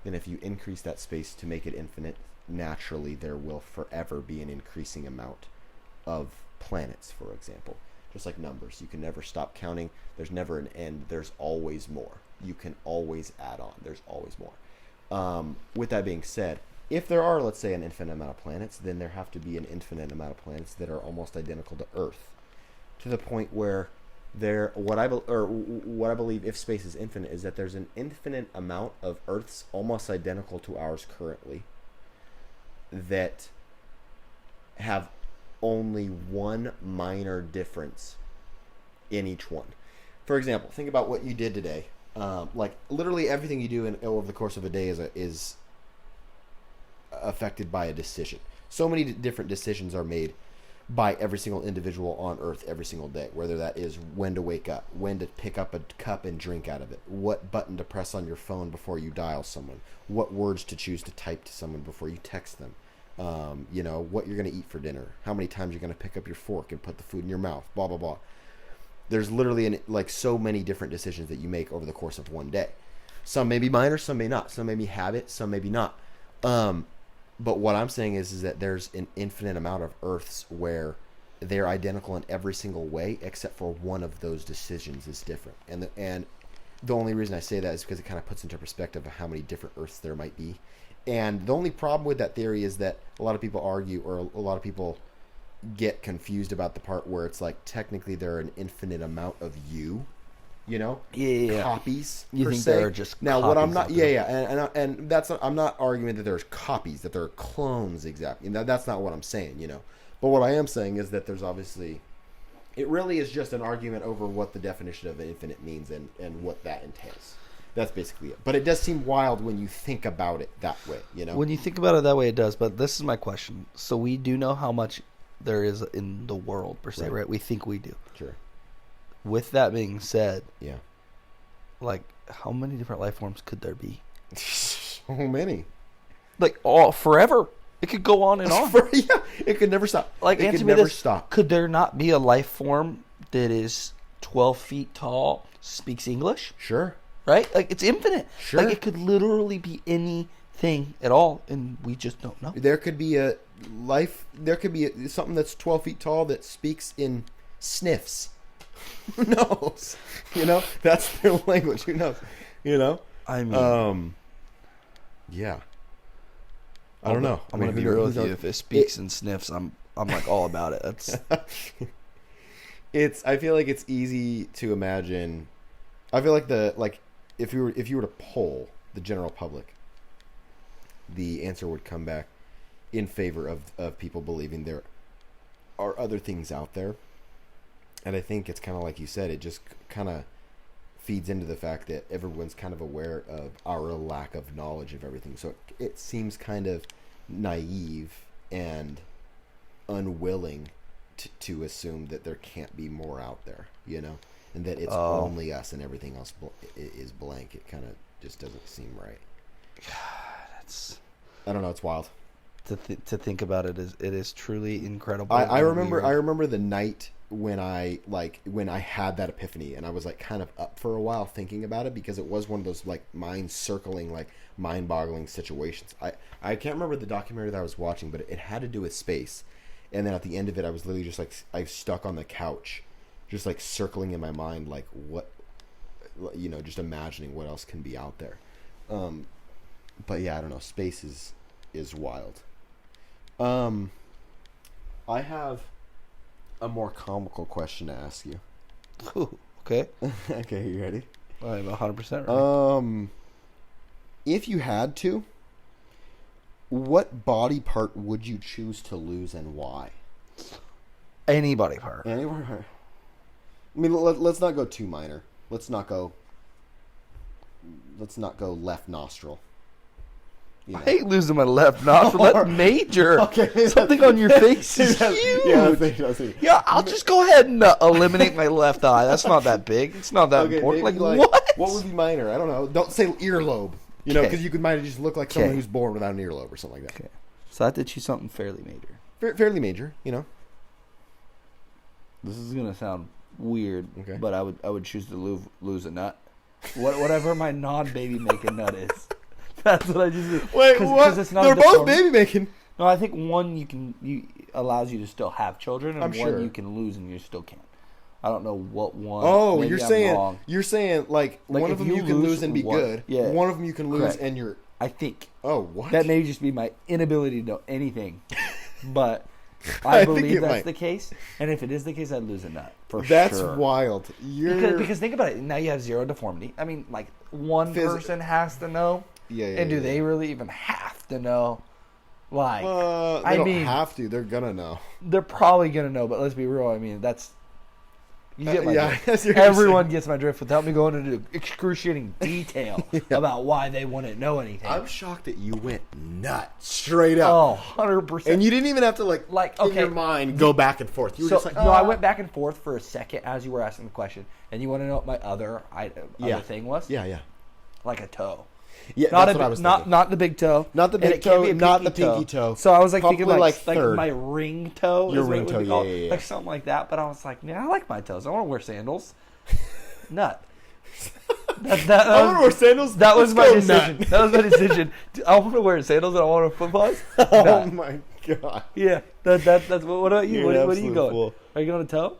[SPEAKER 2] then if you increase that space to make it infinite, naturally there will forever be an increasing amount of planets, for example. Just like numbers. You can never stop counting. There's never an end. There's always more. You can always add on. There's always more. With that being said, if there are, let's say, an infinite amount of planets, then there have to be an infinite amount of planets that are almost identical to Earth, to the point where what I believe, if space is infinite, is that there's an infinite amount of Earths almost identical to ours currently that have only one minor difference in each one. For example, think about what you did today. Like, literally everything you do over the course of a day is affected by a decision. So many different decisions are made by every single individual on Earth every single day, whether that is when to wake up, when to pick up a cup and drink out of it, what button to press on your phone before you dial someone, what words to choose to type to someone before you text them, what you're going to eat for dinner, how many times you're going to pick up your fork and put the food in your mouth, blah, blah, blah. There's literally so many different decisions that you make over the course of one day. Some may be minor, some may not. Some may be habit, some may be not. But what I'm saying is that there's an infinite amount of Earths where they're identical in every single way, except for one of those decisions is different. And the only reason I say that is because it kind of puts into perspective of how many different Earths there might be. And the only problem with that theory is that a lot of people argue, or a lot of people get confused about the part where it's like technically there are an infinite amount of you, copies.
[SPEAKER 1] You think there are just
[SPEAKER 2] now
[SPEAKER 1] copies
[SPEAKER 2] what I'm not, and that's not, I'm not arguing that there's copies, that there are clones exactly. That's not what I'm saying, But what I am saying is that there's obviously, it really is just an argument over what the definition of infinite means and what that entails. That's basically it. But it does seem wild when you think about it that way,
[SPEAKER 1] When you think about it that way, it does. But this is my question. So we do know how much there is in the world, per se, right? We think we do.
[SPEAKER 2] Sure.
[SPEAKER 1] With that being said,
[SPEAKER 2] yeah,
[SPEAKER 1] like, how many different life forms could there be?
[SPEAKER 2] So many.
[SPEAKER 1] Like, all forever. It could go on and on.
[SPEAKER 2] It could never stop.
[SPEAKER 1] Like,
[SPEAKER 2] it could never stop.
[SPEAKER 1] Could there not be a life form that is 12 feet tall, speaks English?
[SPEAKER 2] Sure.
[SPEAKER 1] Right? Like, it's infinite.
[SPEAKER 2] Sure.
[SPEAKER 1] Like, it could literally be anything at all, and we just don't know.
[SPEAKER 2] There could be something that's 12 feet tall that speaks in sniffs. Who knows? That's their language. Who knows?
[SPEAKER 1] I mean,
[SPEAKER 2] yeah. I don't know.
[SPEAKER 1] I'm gonna be real with you. If it speaks and sniffs, I'm like all about it. That's.
[SPEAKER 2] I feel like it's easy to imagine. I feel like if you were to poll the general public, the answer would come back in favor of people believing there are other things out there. And I think it's kind of like you said, it just kind of feeds into the fact that everyone's kind of aware of our lack of knowledge of everything. So it seems kind of naive and unwilling to assume that there can't be more out there, and that it's only us and everything else is blank. It kind of just doesn't seem right.
[SPEAKER 1] That's.
[SPEAKER 2] I don't know. It's wild.
[SPEAKER 1] To think about it is truly incredible.
[SPEAKER 2] I remember the night when I had that epiphany, and I was like kind of up for a while thinking about it, because it was one of those like mind circling, like mind boggling situations. I can't remember the documentary that I was watching, but it had to do with space. And then at the end of it, I was literally just like, I was stuck on the couch, just like circling in my mind, like what, just imagining what else can be out there. But yeah, I don't know. Space is wild. I have a more comical question to ask you.
[SPEAKER 1] Ooh, okay.
[SPEAKER 2] Okay, you ready?
[SPEAKER 1] I'm 100% ready.
[SPEAKER 2] If you had to, what body part would you choose to lose and why?
[SPEAKER 1] Any body part.
[SPEAKER 2] Any body part. I mean, let's not go too minor. Let's not go left nostril.
[SPEAKER 1] I hate losing my left nostril. That's major.
[SPEAKER 2] Okay.
[SPEAKER 1] Something on your face is huge. Yeah, I'll just go ahead and eliminate my left eye. That's not that big. It's not that important. Like, what?
[SPEAKER 2] What would be minor? I don't know. Don't say earlobe. Because you might just look like someone who's born without an earlobe or something like that.
[SPEAKER 1] Okay. So I have to choose something fairly major.
[SPEAKER 2] Fairly major,
[SPEAKER 1] This is gonna sound weird,
[SPEAKER 2] okay,
[SPEAKER 1] but I would choose to lose a nut. Whatever my non-baby making nut is. That's what I just do.
[SPEAKER 2] Wait, what?
[SPEAKER 1] It's not
[SPEAKER 2] They're both baby making.
[SPEAKER 1] No, I think one allows you to still have children, and
[SPEAKER 2] one
[SPEAKER 1] you can lose and you still can't. I don't know what one.
[SPEAKER 2] Oh,
[SPEAKER 1] maybe
[SPEAKER 2] you're saying like one of them you can lose and be good.
[SPEAKER 1] Yeah.
[SPEAKER 2] One of them you can lose and you're.
[SPEAKER 1] I think.
[SPEAKER 2] Oh, what?
[SPEAKER 1] That may just be my inability to know anything, but I believe that's the case. And if it is the case, I'd lose a nut for sure.
[SPEAKER 2] That's wild.
[SPEAKER 1] Because think about it. Now you have zero deformity. I mean, like one person has to know.
[SPEAKER 2] Yeah.
[SPEAKER 1] And do they really even have to know? Like,
[SPEAKER 2] they don't have to. They're gonna know.
[SPEAKER 1] They're probably gonna know. But let's be real. I mean, that's. You get my drift.
[SPEAKER 2] Everyone
[SPEAKER 1] Everyone gets my drift without me going into excruciating detail about why they wouldn't know anything.
[SPEAKER 2] I'm shocked that you went nuts straight up.
[SPEAKER 1] Oh, 100%.
[SPEAKER 2] And you didn't even have to like in your mind go back and forth. You were just like,
[SPEAKER 1] no, I went back and forth for a second as you were asking the question. And you want to know what my other thing was?
[SPEAKER 2] Yeah.
[SPEAKER 1] Like a toe.
[SPEAKER 2] Yeah, that's what I was thinking.
[SPEAKER 1] Not the big toe.
[SPEAKER 2] Not the big toe, not the pinky toe.
[SPEAKER 1] So I was like thinking
[SPEAKER 2] like
[SPEAKER 1] like my ring toe.
[SPEAKER 2] Your ring toe, yeah.
[SPEAKER 1] Like something like that. But I was like, I like my toes. I want to wear sandals. Nut.
[SPEAKER 2] I want to wear sandals?
[SPEAKER 1] That was my decision. That was my decision. I want to wear sandals and I want to foot paws.
[SPEAKER 2] Oh my god.
[SPEAKER 1] Yeah. That's what about you? What are you going?
[SPEAKER 2] Fool.
[SPEAKER 1] Are you going to toe?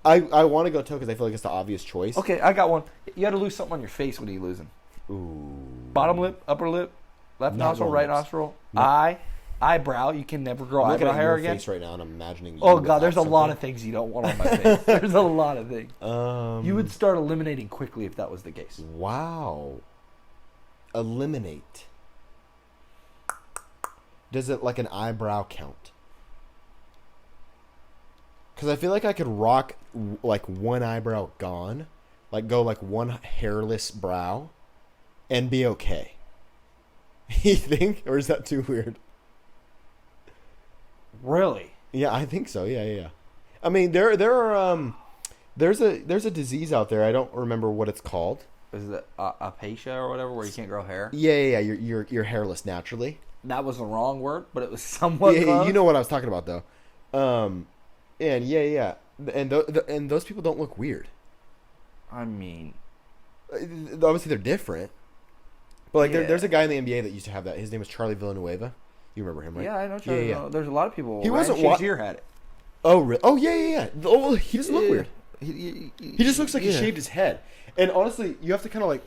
[SPEAKER 2] I want to go toe because I feel like it's the obvious choice.
[SPEAKER 1] Okay, I got one. You got to lose something on your face. What are you losing?
[SPEAKER 2] Ooh.
[SPEAKER 1] Bottom lip, upper lip, left
[SPEAKER 2] Not
[SPEAKER 1] nostril,
[SPEAKER 2] long
[SPEAKER 1] right
[SPEAKER 2] lips.
[SPEAKER 1] nostril,
[SPEAKER 2] No.
[SPEAKER 1] eye, eyebrow. You can never grow
[SPEAKER 2] I'm looking
[SPEAKER 1] eyebrow
[SPEAKER 2] at
[SPEAKER 1] hair
[SPEAKER 2] your
[SPEAKER 1] again.
[SPEAKER 2] face right now, and I'm imagining.
[SPEAKER 1] Oh
[SPEAKER 2] you
[SPEAKER 1] God, there's a
[SPEAKER 2] without
[SPEAKER 1] lot of
[SPEAKER 2] something.
[SPEAKER 1] things you don't want on my face. There's a lot of things.
[SPEAKER 2] You
[SPEAKER 1] You would start eliminating quickly if that was the case.
[SPEAKER 2] Wow. Eliminate. Does it like an eyebrow count? Because I feel like I could rock like one eyebrow gone, like go like one hairless brow, and be okay. You think, or is that too weird?
[SPEAKER 1] Really?
[SPEAKER 2] Yeah, I think so. Yeah. I mean, there are there's a disease out there. I don't remember what it's called.
[SPEAKER 1] Is it aphasia or whatever, where you can't grow hair?
[SPEAKER 2] Yeah. You're hairless naturally.
[SPEAKER 1] That was the wrong word, but it was somewhat
[SPEAKER 2] Yeah,
[SPEAKER 1] close.
[SPEAKER 2] you know what I was talking about though. And yeah, and and those people don't look weird.
[SPEAKER 1] I mean,
[SPEAKER 2] Obviously they're different, but like
[SPEAKER 1] Yeah.
[SPEAKER 2] there's a guy in the NBA that used to have that. His name was Charlie Villanueva. You remember him, right?
[SPEAKER 1] yeah, I know. Charlie,
[SPEAKER 2] Yeah.
[SPEAKER 1] There's a lot of people.
[SPEAKER 2] He
[SPEAKER 1] Ryan
[SPEAKER 2] wasn't wa-
[SPEAKER 1] Shazier had it.
[SPEAKER 2] Oh, really? Oh, yeah. Oh, well, he doesn't look weird.
[SPEAKER 1] He
[SPEAKER 2] He just looks like he shaved his head. And honestly, you have to kind of like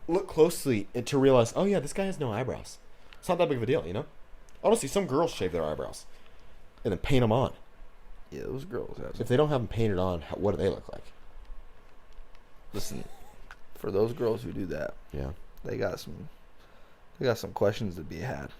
[SPEAKER 2] look closely to realize, oh yeah, this guy has no eyebrows. It's not that big of a deal, you know? Honestly, some girls shave their eyebrows and then paint them on.
[SPEAKER 1] Yeah, those girls have.
[SPEAKER 2] If they don't have them painted on, what do they look like?
[SPEAKER 1] Listen, for those girls who do that,
[SPEAKER 2] Yeah.
[SPEAKER 1] they got some questions to be had.